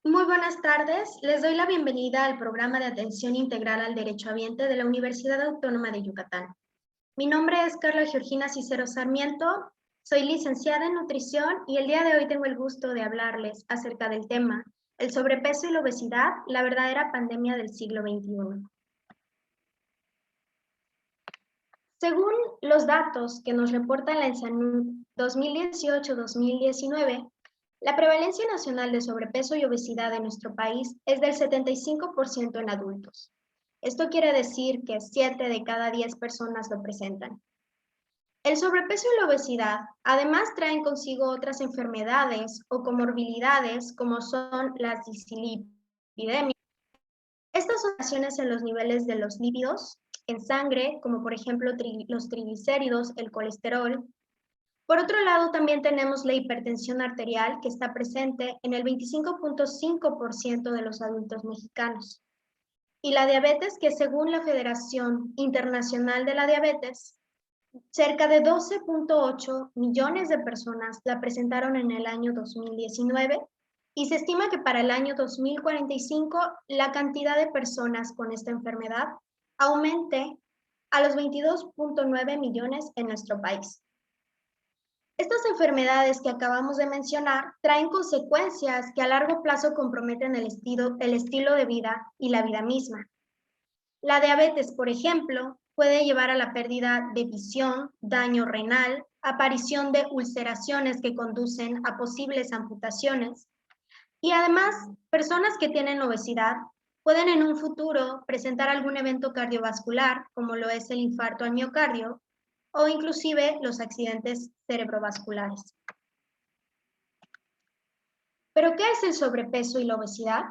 Muy buenas tardes. Les doy la bienvenida al programa de atención integral al derecho habiente de la Universidad Autónoma de Yucatán. Mi nombre es Carla Georgina Cicero Sarmiento, soy licenciada en nutrición y el día de hoy tengo el gusto de hablarles acerca del tema, el sobrepeso y la obesidad, la verdadera pandemia del siglo XXI. Según los datos que nos reporta la ENSANUD 2018-2019, la prevalencia nacional de sobrepeso y obesidad en nuestro país es del 75% en adultos. Esto quiere decir que 7 de cada 10 personas lo presentan. El sobrepeso y la obesidad además traen consigo otras enfermedades o comorbilidades como son las dislipidemias. Estas son alteraciones en los niveles de los lípidos en sangre, como por ejemplo los triglicéridos, el colesterol. Por otro lado, también tenemos la hipertensión arterial, que está presente en el 25.5% de los adultos mexicanos. Y la diabetes, que según la Federación Internacional de la Diabetes, cerca de 12.8 millones de personas la presentaron en el año 2019 y se estima que para el año 2045 la cantidad de personas con esta enfermedad aumente a los 22.9 millones en nuestro país. Estas enfermedades que acabamos de mencionar traen consecuencias que a largo plazo comprometen el estilo de vida y la vida misma. La diabetes, por ejemplo, puede llevar a la pérdida de visión, daño renal, aparición de ulceraciones que conducen a posibles amputaciones. Y además, personas que tienen obesidad pueden en un futuro presentar algún evento cardiovascular, como lo es el infarto al miocardio, o inclusive los accidentes cerebrovasculares. ¿Pero qué es el sobrepeso y la obesidad?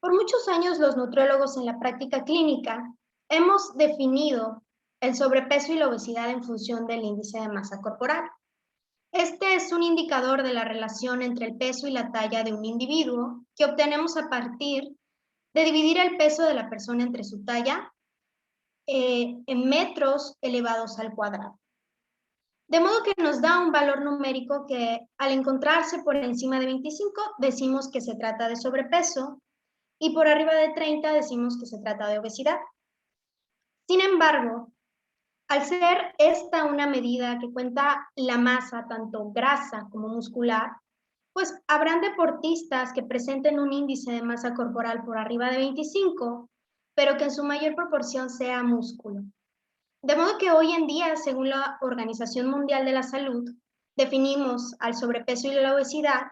Por muchos años los nutriólogos en la práctica clínica hemos definido el sobrepeso y la obesidad en función del índice de masa corporal. Este es un indicador de la relación entre el peso y la talla de un individuo que obtenemos a partir de dividir el peso de la persona entre su talla en metros elevados al cuadrado. De modo que nos da un valor numérico que al encontrarse por encima de 25 decimos que se trata de sobrepeso y por arriba de 30 decimos que se trata de obesidad. Sin embargo, al ser esta una medida que cuenta la masa, tanto grasa como muscular, pues habrán deportistas que presenten un índice de masa corporal por arriba de 25, pero que en su mayor proporción sea músculo. De modo que hoy en día, según la Organización Mundial de la Salud, definimos al sobrepeso y la obesidad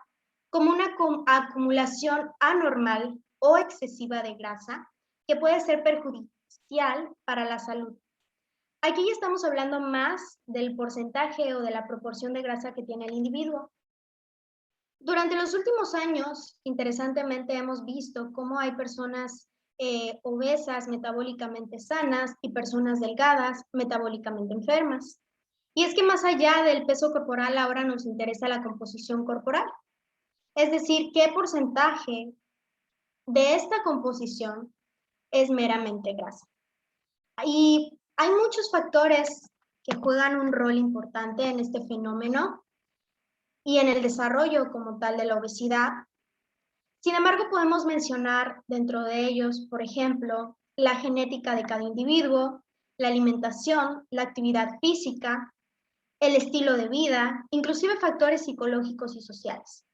como una acumulación anormal o excesiva de grasa que puede ser perjudicial para la salud. Aquí ya estamos hablando más del porcentaje o de la proporción de grasa que tiene el individuo. Durante los últimos años, interesantemente, hemos visto cómo hay personas obesas, metabólicamente sanas, y personas delgadas, metabólicamente enfermas. Y es que más allá del peso corporal, ahora nos interesa la composición corporal. Es decir, qué porcentaje de esta composición es meramente grasa. Y hay muchos factores que juegan un rol importante en este fenómeno y en el desarrollo como tal de la obesidad. Sin embargo, podemos mencionar dentro de ellos, por ejemplo, la genética de cada individuo, la alimentación, la actividad física, el estilo de vida, inclusive factores psicológicos y sociales.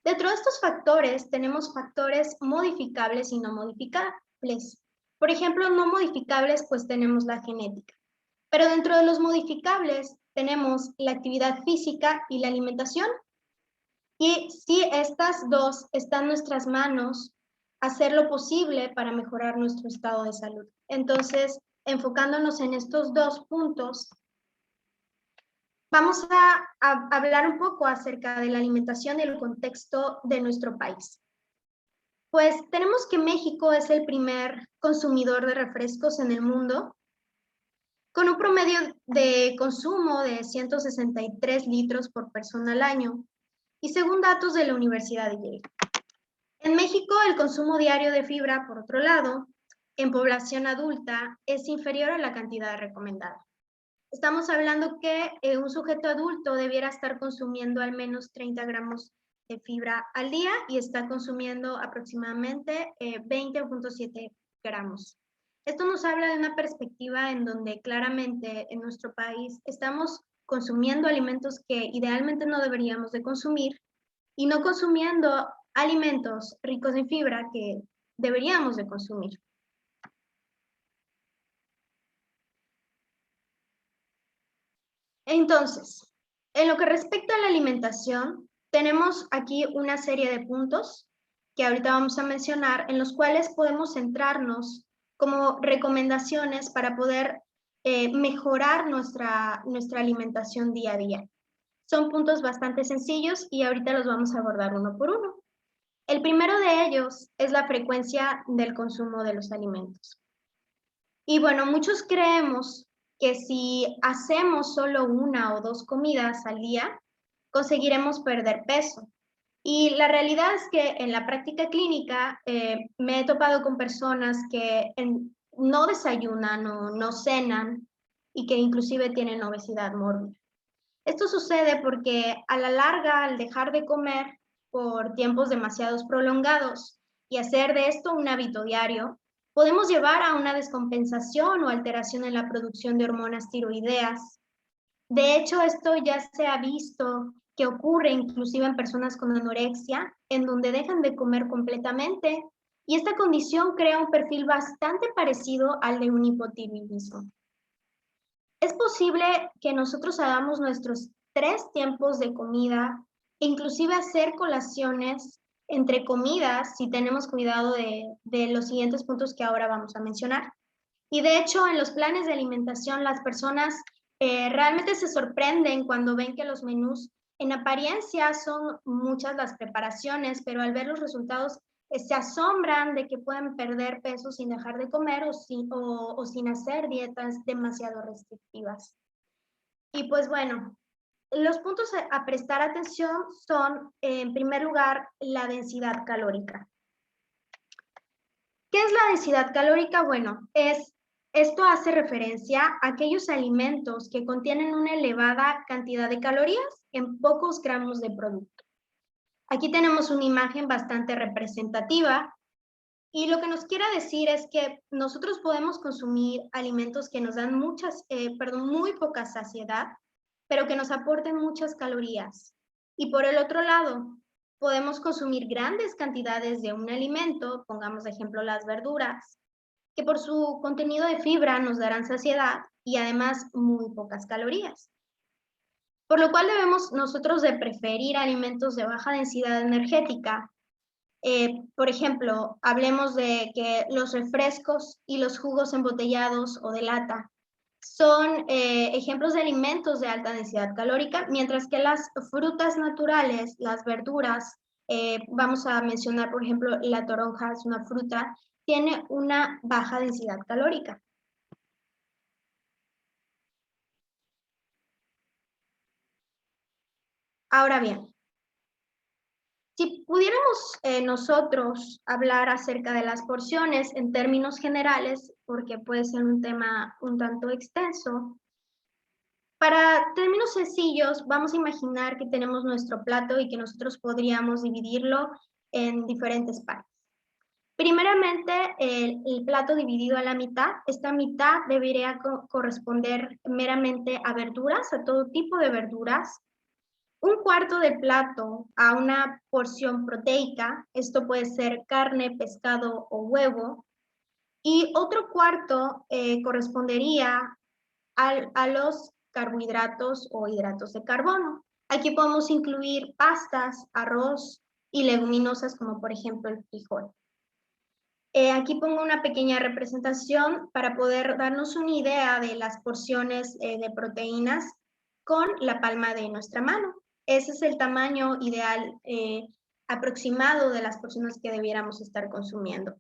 Dentro de estos factores tenemos factores modificables y no modificables. Por ejemplo, no modificables, pues tenemos la genética. Pero dentro de los modificables tenemos la actividad física y la alimentación. Y si estas dos están en nuestras manos, hacer lo posible para mejorar nuestro estado de salud. Entonces, enfocándonos en estos dos puntos, vamos a hablar un poco acerca de la alimentación y el contexto de nuestro país. Pues tenemos que México es el primer consumidor de refrescos en el mundo, con un promedio de consumo de 163 litros por persona al año, y según datos de la Universidad de Yale. En México, el consumo diario de fibra, por otro lado, en población adulta, es inferior a la cantidad recomendada. Estamos hablando que un sujeto adulto debiera estar consumiendo al menos 30 gramos fibra al día y está consumiendo aproximadamente 20.7 gramos. Esto nos habla de una perspectiva en donde claramente en nuestro país estamos consumiendo alimentos que idealmente no deberíamos de consumir y no consumiendo alimentos ricos en fibra que deberíamos de consumir. Entonces, en lo que respecta a la alimentación, tenemos aquí una serie de puntos que ahorita vamos a mencionar, en los cuales podemos centrarnos como recomendaciones para poder mejorar nuestra alimentación día a día. Son puntos bastante sencillos y ahorita los vamos a abordar uno por uno. El primero de ellos es la frecuencia del consumo de los alimentos. Y bueno, muchos creemos que si hacemos solo una o dos comidas al día, conseguiremos perder peso. Y la realidad es que en la práctica clínica me he topado con personas que no desayunan o no cenan y que inclusive tienen obesidad mórbida. Esto sucede porque a la larga, al dejar de comer por tiempos demasiados prolongados y hacer de esto un hábito diario, podemos llevar a una descompensación o alteración en la producción de hormonas tiroideas. De hecho, esto ya se ha visto que ocurre inclusive en personas con anorexia, en donde dejan de comer completamente, y esta condición crea un perfil bastante parecido al de un hipotiroidismo. Es posible que nosotros hagamos nuestros 3 tiempos de comida, inclusive hacer colaciones entre comidas, si tenemos cuidado de los siguientes puntos que ahora vamos a mencionar. Y de hecho, en los planes de alimentación, las personas realmente se sorprenden cuando ven que los menús en apariencia son muchas las preparaciones, pero al ver los resultados se asombran de que pueden perder peso sin dejar de comer o sin hacer dietas demasiado restrictivas. Y pues bueno, los puntos a prestar atención son, en primer lugar, la densidad calórica. ¿Qué es la densidad calórica? Bueno, esto hace referencia a aquellos alimentos que contienen una elevada cantidad de calorías en pocos gramos de producto. Aquí tenemos una imagen bastante representativa y lo que nos quiere decir es que nosotros podemos consumir alimentos que nos dan muy poca saciedad, pero que nos aporten muchas calorías. Y por el otro lado, podemos consumir grandes cantidades de un alimento, pongamos de ejemplo las verduras, que por su contenido de fibra nos darán saciedad y además muy pocas calorías. Por lo cual debemos nosotros de preferir alimentos de baja densidad energética. Por ejemplo, hablemos de que los refrescos y los jugos embotellados o de lata son ejemplos de alimentos de alta densidad calórica, mientras que las frutas naturales, las verduras, vamos a mencionar, por ejemplo, la toronja es una fruta, tiene una baja densidad calórica. Ahora bien, si pudiéramos nosotros hablar acerca de las porciones en términos generales, porque puede ser un tema un tanto extenso, para términos sencillos, vamos a imaginar que tenemos nuestro plato y que nosotros podríamos dividirlo en diferentes partes. Primeramente, el plato dividido a la mitad, esta mitad debería corresponder meramente a verduras, a todo tipo de verduras. Un cuarto del plato a una porción proteica, esto puede ser carne, pescado o huevo, y otro cuarto correspondería a los carbohidratos o hidratos de carbono. Aquí podemos incluir pastas, arroz y leguminosas como por ejemplo el frijol. Aquí pongo una pequeña representación para poder darnos una idea de las porciones de proteínas con la palma de nuestra mano. Ese es el tamaño ideal aproximado de las porciones que debiéramos estar consumiendo.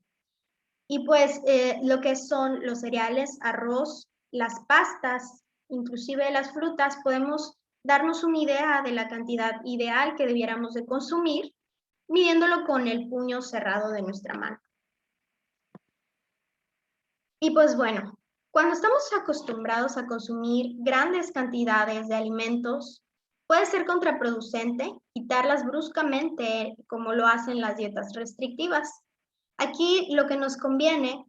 Y pues lo que son los cereales, arroz, las pastas, inclusive las frutas, podemos darnos una idea de la cantidad ideal que debiéramos de consumir, midiéndolo con el puño cerrado de nuestra mano. Y pues bueno, cuando estamos acostumbrados a consumir grandes cantidades de alimentos, Puede ser contraproducente quitarlas bruscamente como lo hacen las dietas restrictivas. Aquí lo que nos conviene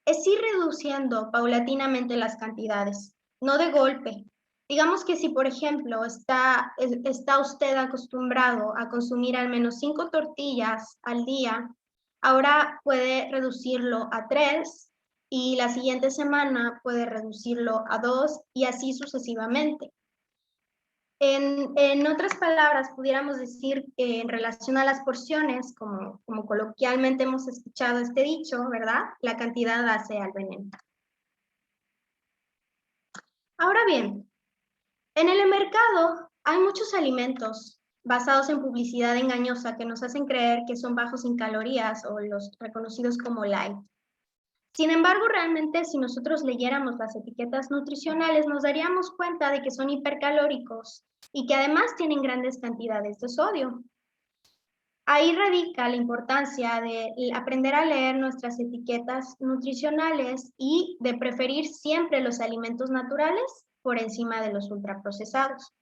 es ir reduciendo paulatinamente las cantidades, no de golpe. Digamos que si, por ejemplo, está usted acostumbrado a consumir al menos 5 tortillas al día, ahora puede reducirlo a 3 y la siguiente semana puede reducirlo a 2 y así sucesivamente. En otras palabras, pudiéramos decir que en relación a las porciones, como coloquialmente hemos escuchado este dicho, ¿verdad? La cantidad hace al veneno. Ahora bien, en el mercado hay muchos alimentos basados en publicidad engañosa que nos hacen creer que son bajos en calorías o los reconocidos como light. Sin embargo, realmente si nosotros leyéramos las etiquetas nutricionales, nos daríamos cuenta de que son hipercalóricos y que además tienen grandes cantidades de sodio. Ahí radica la importancia de aprender a leer nuestras etiquetas nutricionales y de preferir siempre los alimentos naturales por encima de los ultraprocesados.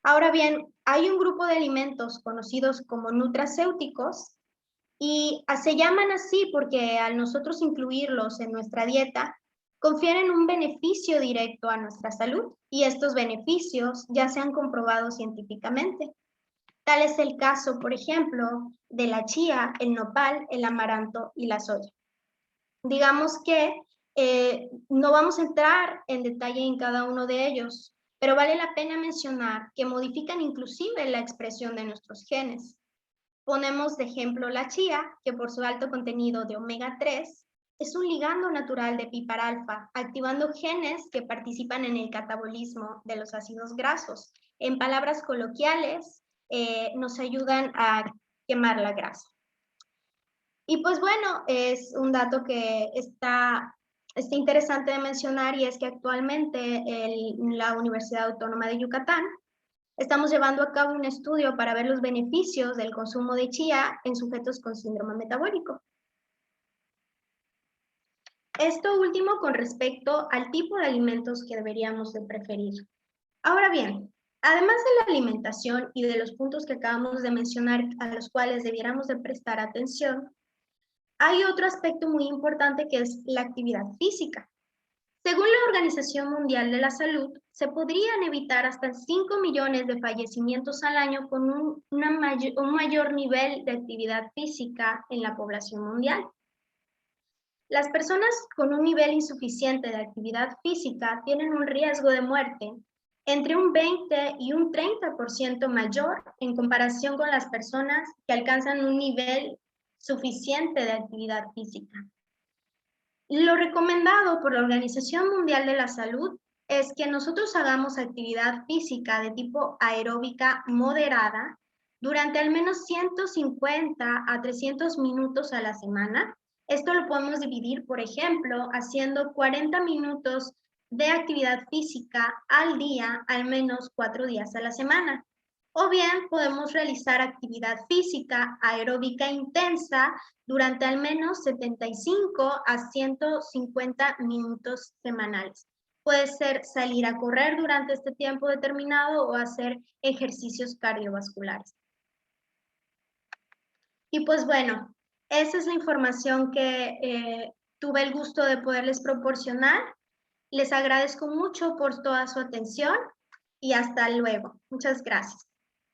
Ahora bien, hay un grupo de alimentos conocidos como nutracéuticos y se llaman así porque al nosotros incluirlos en nuestra dieta, confieren un beneficio directo a nuestra salud y estos beneficios ya se han comprobado científicamente. Tal es el caso, por ejemplo, de la chía, el nopal, el amaranto y la soya. Digamos que no vamos a entrar en detalle en cada uno de ellos, pero vale la pena mencionar que modifican inclusive la expresión de nuestros genes. Ponemos de ejemplo la chía, que por su alto contenido de omega 3 es un ligando natural de piparalfa, activando genes que participan en el catabolismo de los ácidos grasos. En palabras coloquiales, nos ayudan a quemar la grasa. Y pues bueno, es un dato que está interesante de mencionar y es que actualmente la Universidad Autónoma de Yucatán estamos llevando a cabo un estudio para ver los beneficios del consumo de chía en sujetos con síndrome metabólico. Esto último con respecto al tipo de alimentos que deberíamos de preferir. Ahora bien, además de la alimentación y de los puntos que acabamos de mencionar a los cuales debiéramos de prestar atención, hay otro aspecto muy importante que es la actividad física. Según la Organización Mundial de la Salud, se podrían evitar hasta 5 millones de fallecimientos al año con un mayor nivel de actividad física en la población mundial. Las personas con un nivel insuficiente de actividad física tienen un riesgo de muerte entre un 20 y un 30% mayor en comparación con las personas que alcanzan un nivel suficiente de actividad física. Lo recomendado por la Organización Mundial de la Salud es que nosotros hagamos actividad física de tipo aeróbica moderada durante al menos 150 a 300 minutos a la semana. Esto lo podemos dividir, por ejemplo, haciendo 40 minutos de actividad física al día, al menos 4 días a la semana. O bien podemos realizar actividad física aeróbica intensa durante al menos 75 a 150 minutos semanales. Puede ser salir a correr durante este tiempo determinado o hacer ejercicios cardiovasculares. Y pues bueno, esa es la información que tuve el gusto de poderles proporcionar. Les agradezco mucho por toda su atención y hasta luego. Muchas gracias.